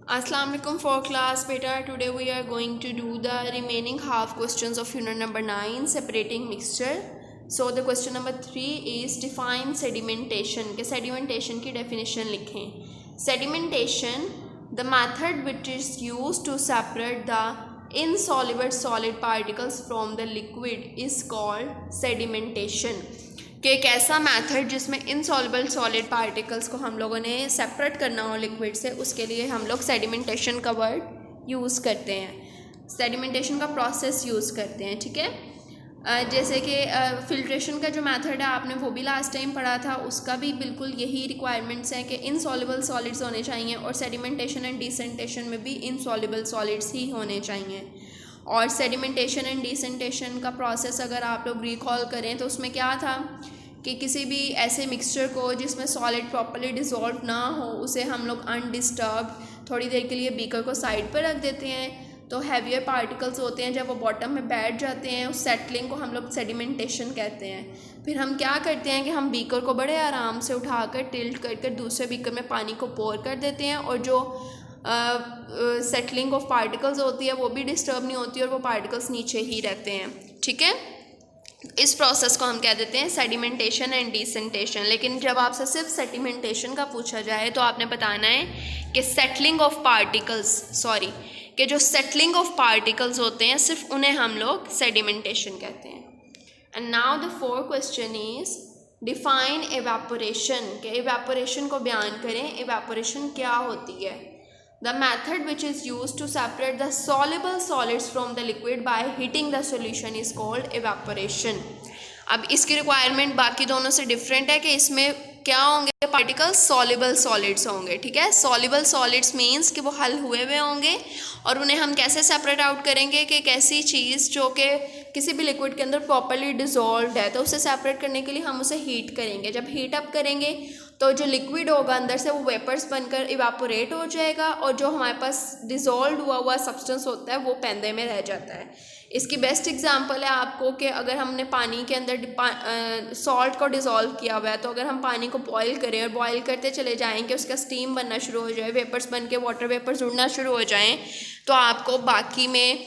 Assalamu alaikum for class beta. Today we are going to do the remaining half questions of unit number 9, separating mixture. So the question number 3 is define sedimentation. के sedimentation की definition लिखें. Sedimentation, the method which is used to separate the insoluble solid particles from the liquid is called sedimentation. कि एक ऐसा method जिसमें insoluble solid particles को हम लोगों ने सेपरेट करना हो लिक्विड से, उसके लिए हम लोग सेडिमेंटेशन का वर्ड यूज़ करते हैं, सेडिमेंटेशन का प्रोसेस यूज़ करते हैं। ठीक है, जैसे कि फिल्ट्रेशन का जो मेथड है आपने वो भी लास्ट टाइम पढ़ा था, उसका भी बिल्कुल यही रिक्वायरमेंट्स हैं कि इनसॉल्युबल सॉलिड्स होने चाहिए, और सेडिमेंटेशन एंड डिसेंटेशन में भी इनसॉल्युबल सॉलिड्स ही होने चाहिए। और सेडिमेंटेशन एंड डिसेंटेशन का प्रोसेस अगर आप लोग रिकॉल करें तो उसमें क्या था कि किसी भी ऐसे मिक्सचर को जिसमें सॉलिड प्रॉपर्ली डिज़ोल्व ना हो, उसे हम लोग अनडिस्टर्ब थोड़ी देर के लिए बीकर को साइड पर रख देते हैं। तो हैवियर पार्टिकल्स होते हैं, जब वो बॉटम में बैठ जाते हैं, उस सेटलिंग को हम लोग सेडिमेंटेशन कहते हैं। फिर हम क्या करते हैं कि हम बीकर को बड़े आराम से उठाकर टिल्ट कर दूसरे बीकर में पानी को पोर कर देते हैं, और जो सेटलिंग ऑफ पार्टिकल्स होती है वो भी डिस्टर्ब नहीं होती और वो पार्टिकल्स नीचे ही रहते हैं। ठीक है, इस प्रोसेस को हम कह देते हैं सेडिमेंटेशन एंड डिसेंटेशन। लेकिन जब आपसे सिर्फ सेडिमेंटेशन का पूछा जाए तो आपने बताना है कि सेटलिंग ऑफ पार्टिकल्स, कि जो सेटलिंग ऑफ पार्टिकल्स होते हैं सिर्फ उन्हें हम लोग सेडिमेंटेशन कहते हैं। And now the fourth question is define evaporation, के एवेपोरेशन को बयान करें, एवेपोरेशन क्या होती है। The method which is used to separate the soluble solids from the liquid by heating the solution is called evaporation. अब इसकी रिक्वायरमेंट बाकी दोनों से डिफरेंट है कि इसमें क्या होंगे पार्टिकल्स, सॉल्युबल सॉलिड्स होंगे। ठीक है, सॉल्युबल सॉलिड्स मींस कि वो हल हुए हुए होंगे, और उन्हें हम कैसे सेपरेट आउट करेंगे कि एक ऐसी चीज़ जो कि किसी भी लिक्विड के अंदर प्रॉपर्ली डिजोल्व है, तो उसे सेपरेट करने के लिए हम उसे हीट करेंगे। जब हीट अप करेंगे तो जो लिक्विड होगा अंदर से वो वेपर्स बनकर इवापोरेट हो जाएगा, और जो हमारे पास डिज़ोल्व हुआ सब्सटेंस होता है वो पेंदे में रह जाता है। इसकी बेस्ट एग्जांपल है आपको कि अगर हमने पानी के अंदर सॉल्ट को डिज़ोल्व किया हुआ है, तो अगर हम पानी को बॉईल करें और बॉईल करते चले जाएँ कि उसका स्टीम बनना शुरू हो जाए, वेपर्स बन के वाटर वेपर्स उड़ना शुरू हो जाएँ, तो आपको बाकी में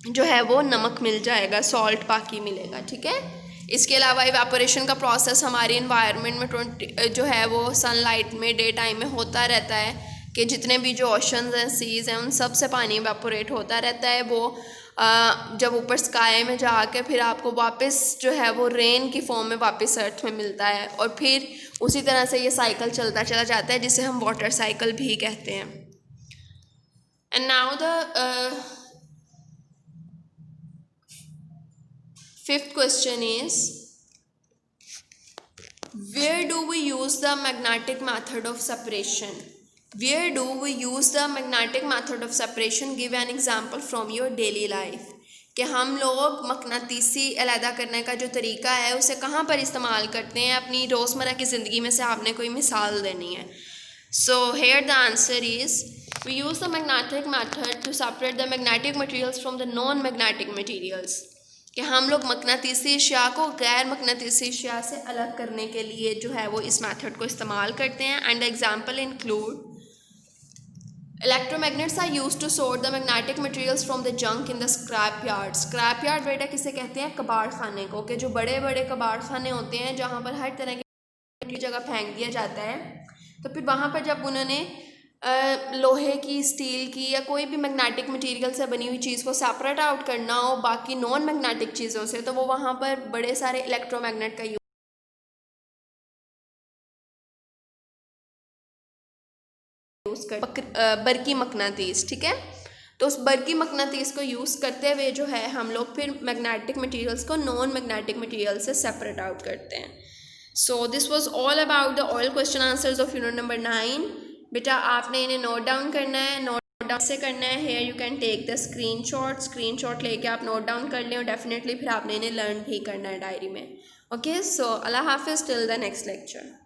जो है वो नमक मिल जाएगा, सॉल्ट बाकी मिलेगा। ठीक है, इसके अलावा इवेपोरेशन का प्रोसेस हमारे इन्वायरमेंट में जो है वो सनलाइट में डे टाइम में होता रहता है, कि जितने भी जो ओशंस हैं, सीज़ हैं, उन सब से पानी इवेपोरेट होता रहता है। वो जब ऊपर स्काई में जाके फिर आपको वापस जो है वो रेन की फॉर्म में वापस अर्थ में मिलता है, और फिर उसी तरह से ये साइकिल चलता चला जाता है, जिसे हम वाटर साइकिल भी कहते हैं। And now the fifth question is, where do we use the magnetic method of separation? Where do we use the magnetic method of separation? Give an example from your daily life. कि हम लोग मकनातीसी अलहदा करने का जो तरीका है उसे कहाँ पर इस्तेमाल करते हैं अपनी रोज़मर्रा की ज़िंदगी में से आपने कोई मिसाल देनी है। So here the answer is, we use the magnetic method to separate the magnetic materials from the non-magnetic materials. कि हम लोग मकनातीसी अशिया को गैर मकनातीसी अशिया से अलग करने के लिए जो है वो इस मेथड को इस्तेमाल करते हैं। And example include electromagnets are used to sort the magnetic materials from the junk in the scrap yard. Scrap yard बेटा किसे कहते हैं, कबाड़ खाने को, कि जो बड़े बड़े कबाड़ खाने होते हैं जहाँ पर हर तरह की जगह फेंक दिया जाता है, तो फिर वहाँ पर जब उन्होंने लोहे की, स्टील की या कोई भी मैग्नेटिक मटेरियल से बनी हुई चीज़ को सेपरेट आउट करना हो बाकी नॉन मैग्नेटिक चीज़ों से, तो वो वहाँ पर बड़े सारे इलेक्ट्रोमैग्नेट का यूज़ कर बरकी मकनातीस। ठीक है, तो उस बरकी मकनातीस को यूज़ करते हुए जो है हम लोग फिर मैग्नेटिक मटेरियल्स को नॉन मैग्नेटिक मटेरियल से सेपरेट आउट करते हैं। So this was all about the all question answers of unit number 9। बेटा आपने इन्हें नोट डाउन करना है, नोट डाउन से करना है। Here you can take the screenshot लेके आप नोट डाउन कर लें, और डेफिनेटली फिर आपने इन्हें लर्न भी करना है डायरी में। ओके, सो अल्लाह हाफिज़, टिल द नेक्स्ट लेक्चर।